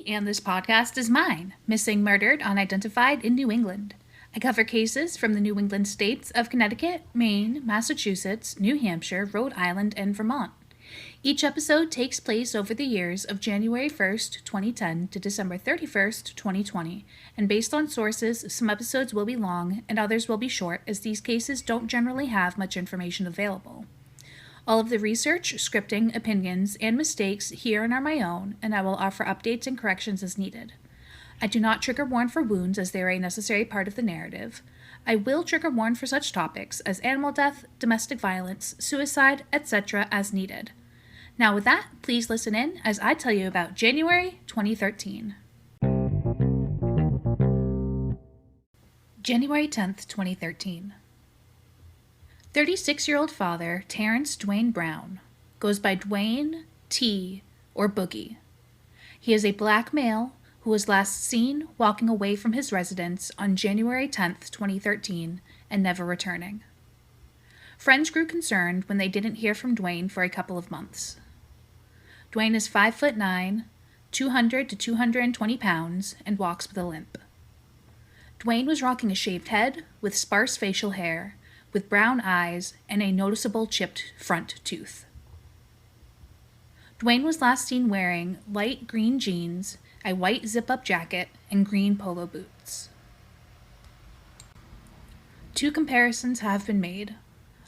and this podcast is mine, Missing, Murdered, Unidentified in New England. I cover cases from the New England states of Connecticut, Maine, Massachusetts, New Hampshire, Rhode Island, and Vermont. Each episode takes place over the years of January 1st, 2010 to December 31st, 2020, and based on sources, some episodes will be long and others will be short as these cases don't generally have much information available. All of the research, scripting, opinions, and mistakes herein are my own, and I will offer updates and corrections as needed. I do not trigger warn for wounds as they are a necessary part of the narrative. I will trigger warn for such topics as animal death, domestic violence, suicide, etc. as needed. Now with that, please listen in as I tell you about January 2013. January 10th, 2013. 36-year-old father Terrence Dwayne Brown goes by Dwayne, T, or Boogie. He is a black male who was last seen walking away from his residence on January 10th, 2013, and never returning. Friends grew concerned when they didn't hear from Dwayne for a couple of months. Dwayne is 5'9", 200 to 220 pounds, and walks with a limp. Dwayne was rocking a shaved head with sparse facial hair, with brown eyes and a noticeable chipped front tooth. Dwayne was last seen wearing light green jeans, a white zip-up jacket, and green polo boots. Two comparisons have been made.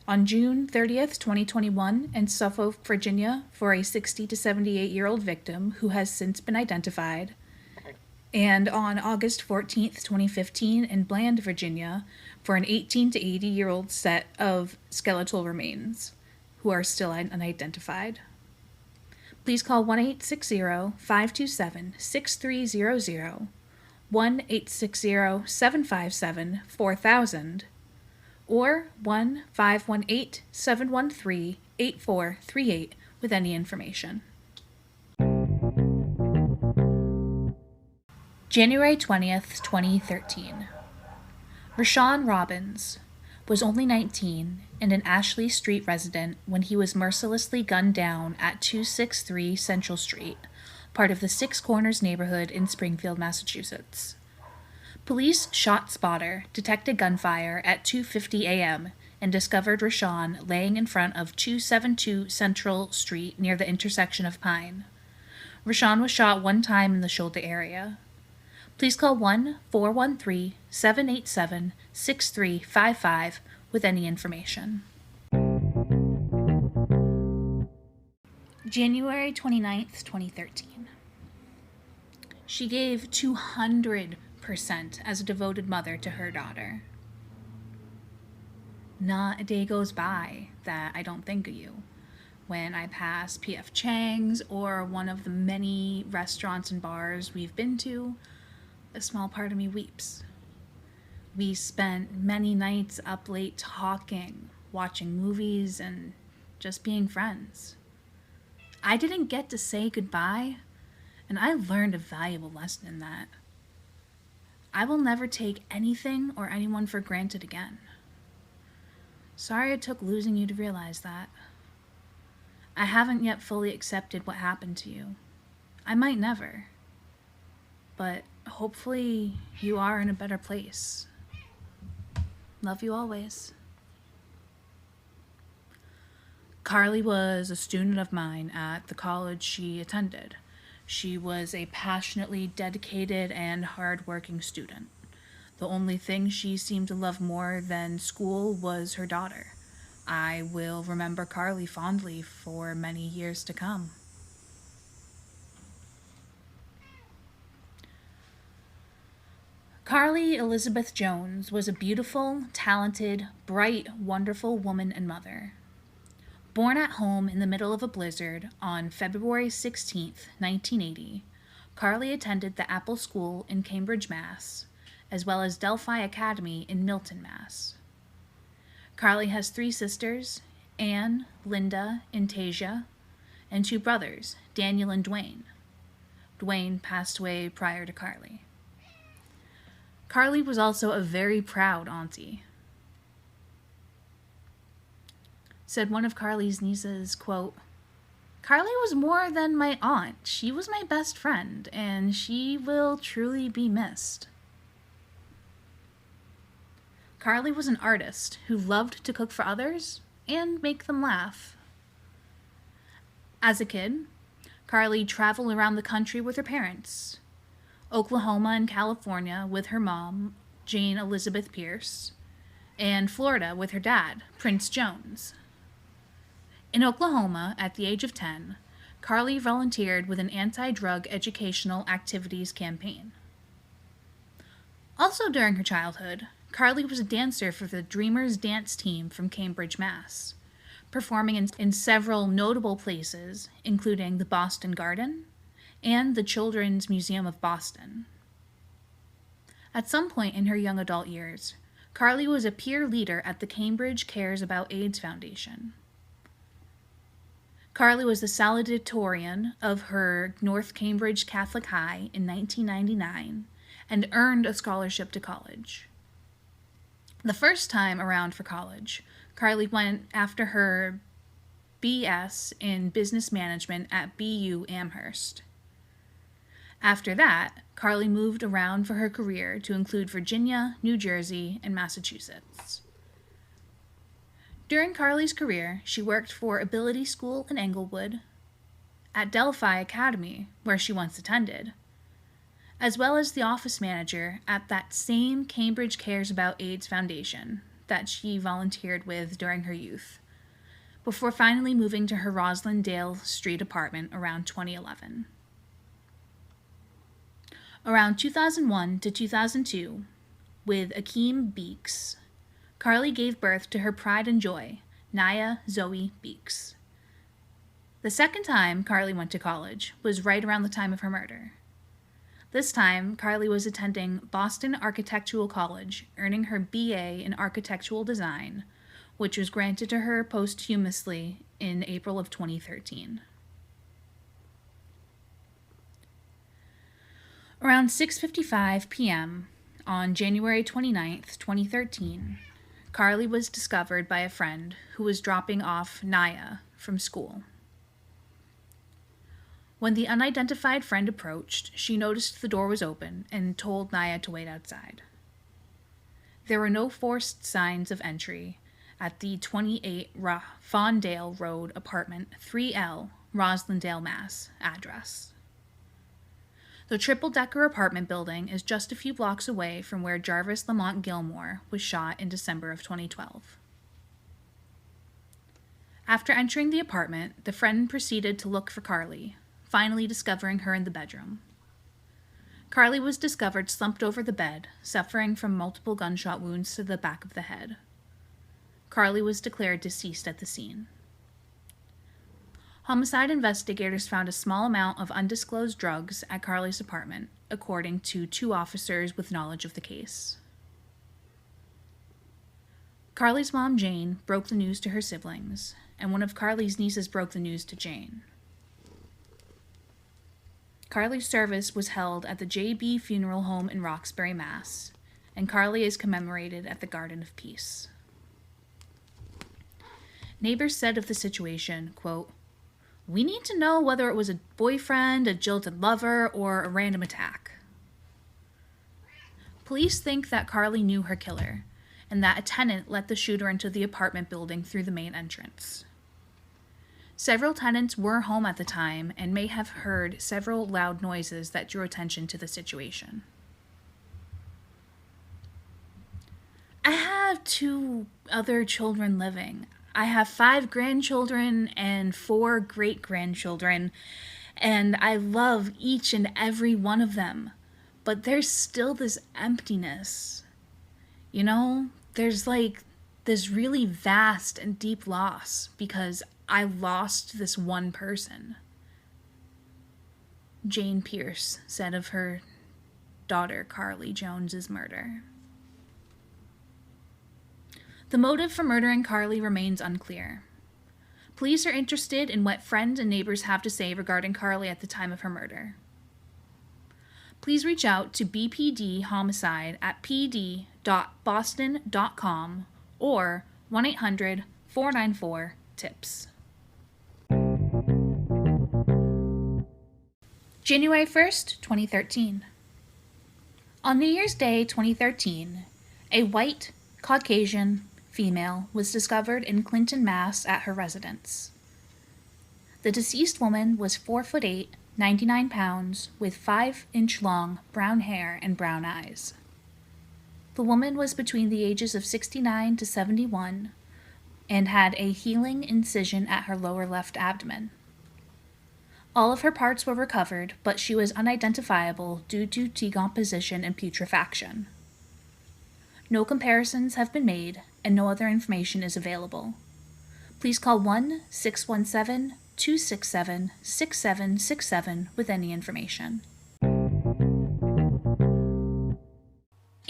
On June 30th, 2021, in Suffolk, Virginia, for a 60 to 78-year-old victim who has since been identified, and on August 14th, 2015, in Bland, Virginia, for an 18 to 80-year-old set of skeletal remains who are still unidentified. Please call 1-860-527-6300, 1-860-757-4000, or 1-518-713-8438 with any information. January 20th, 2013. Rashawn Robbins was only 19 and an Ashley Street resident when he was mercilessly gunned down at 263 Central Street, part of the Six Corners neighborhood in Springfield, Massachusetts. Police ShotSpotter detected gunfire at 2:50 a.m. and discovered Rashawn laying in front of 272 Central Street near the intersection of Pine. Rashawn was shot one time in the shoulder area. Please call 1-413-787-6355 with any information. January 29th, 2013. She gave 200% as a devoted mother to her daughter. Not a day goes by that I don't think of you. When I pass P.F. Chang's or one of the many restaurants and bars we've been to, a small part of me weeps. We spent many nights up late talking, watching movies, and just being friends. I didn't get to say goodbye, and I learned a valuable lesson in that. I will never take anything or anyone for granted again. Sorry it took losing you to realize that. I haven't yet fully accepted what happened to you. I might never. But hopefully you are in a better place. Love you always. Carly was a student of mine at the college she attended. She was a passionately dedicated and hard-working student. The only thing she seemed to love more than school was her daughter. I will remember Carly fondly for many years to come. Carly Elizabeth Jones was a beautiful, talented, bright, wonderful woman and mother. Born at home in the middle of a blizzard on February 16, 1980, Carly attended the Apple School in Cambridge, Mass., as well as Delphi Academy in Milton, Mass. Carly has 3 sisters, Anne, Linda, and Tasia, and 2 brothers, Daniel and Dwayne. Dwayne passed away prior to Carly. Carly was also a very proud auntie. Said one of Carly's nieces, quote, Carly was more than my aunt. She was my best friend, and she will truly be missed. Carly was an artist who loved to cook for others and make them laugh. As a kid, Carly traveled around the country with her parents, Oklahoma and California with her mom, Jane Elizabeth Pierce, and Florida with her dad, Prince Jones. In Oklahoma, at the age of 10, Carly volunteered with an anti-drug educational activities campaign. Also during her childhood, Carly was a dancer for the Dreamers dance team from Cambridge, Mass., performing in several notable places, including the Boston Garden and the Children's Museum of Boston. At some point in her young adult years, Carly was a peer leader at the Cambridge Cares About AIDS Foundation. Carly was the salutatorian of her North Cambridge Catholic High in 1999 and earned a scholarship to college. The first time around for college, Carly went after her BS in business management at BU Amherst. After that, Carly moved around for her career to include Virginia, New Jersey, and Massachusetts. During Carly's career, she worked for Ability School in Englewood, at Delphi Academy, where she once attended, as well as the office manager at that same Cambridge Cares About AIDS Foundation that she volunteered with during her youth, before finally moving to her Roslindale Street apartment around 2011. Around 2001 to 2002, with Akeem Beeks, Carly gave birth to her pride and joy, Niyah Zoe Beeks. The second time Carly went to college was right around the time of her murder. This time, Carly was attending Boston Architectural College, earning her BA in Architectural Design, which was granted to her posthumously in April of 2013. Around 6:55 p.m. on January 29, 2013, Carly was discovered by a friend who was dropping off Niyah from school. When the unidentified friend approached, she noticed the door was open and told Niyah to wait outside. There were no forced signs of entry at the 28 Fawndale Rd, apartment 3L, Roslindale, Mass. Address. The triple-decker apartment building is just a few blocks away from where Jarvis Lamont Gilmore was shot in December of 2012. After entering the apartment, the friend proceeded to look for Carly, finally discovering her in the bedroom. Carly was discovered slumped over the bed, suffering from multiple gunshot wounds to the back of the head. Carly was declared deceased at the scene. Homicide investigators found a small amount of undisclosed drugs at Carly's apartment, according to 2 officers with knowledge of the case. Carly's mom, Jane, broke the news to her siblings, and one of Carly's nieces broke the news to Jane. Carly's service was held at the J.B. Funeral Home in Roxbury, Mass., and Carly is commemorated at the Garden of Peace. Neighbors said of the situation, quote, "We need to know whether it was a boyfriend, a jilted lover, or a random attack." Police think that Carly knew her killer, and that a tenant let the shooter into the apartment building through the main entrance. Several tenants were home at the time and may have heard several loud noises that drew attention to the situation. I have 2 other children living. I have 5 grandchildren and 4 great-grandchildren, and I love each and every one of them. But there's still this emptiness. You know, there's like this really vast and deep loss because I lost this one person. Jane Pierce said of her daughter Carly Jones's murder. The motive for murdering Carly remains unclear. Police are interested in what friends and neighbors have to say regarding Carly at the time of her murder. Please reach out to BPDhomicide at pd.boston.com or 1-800-494-TIPS. January 1st, 2013. On New Year's Day 2013, a white, Caucasian female was discovered in Clinton, Mass. At her residence. The deceased woman was 4'8", 99 pounds, with 5-inch long brown hair and brown eyes. The woman was between the ages of 69 to 71 and had a healing incision at her lower left abdomen. All of her parts were recovered, but she was unidentifiable due to decomposition and putrefaction. No comparisons have been made, and no other information is available. Please call 1-617-267-6767 with any information.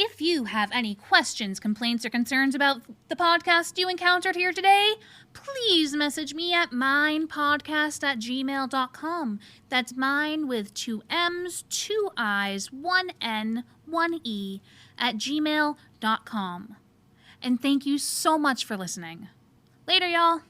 If you have any questions, complaints, or concerns about the podcast you encountered here today, please message me at minepodcast@gmail.com. That's mine with 2 M's, 2 I's, 1 N, 1 E at gmail.com. And thank you so much for listening. Later, y'all.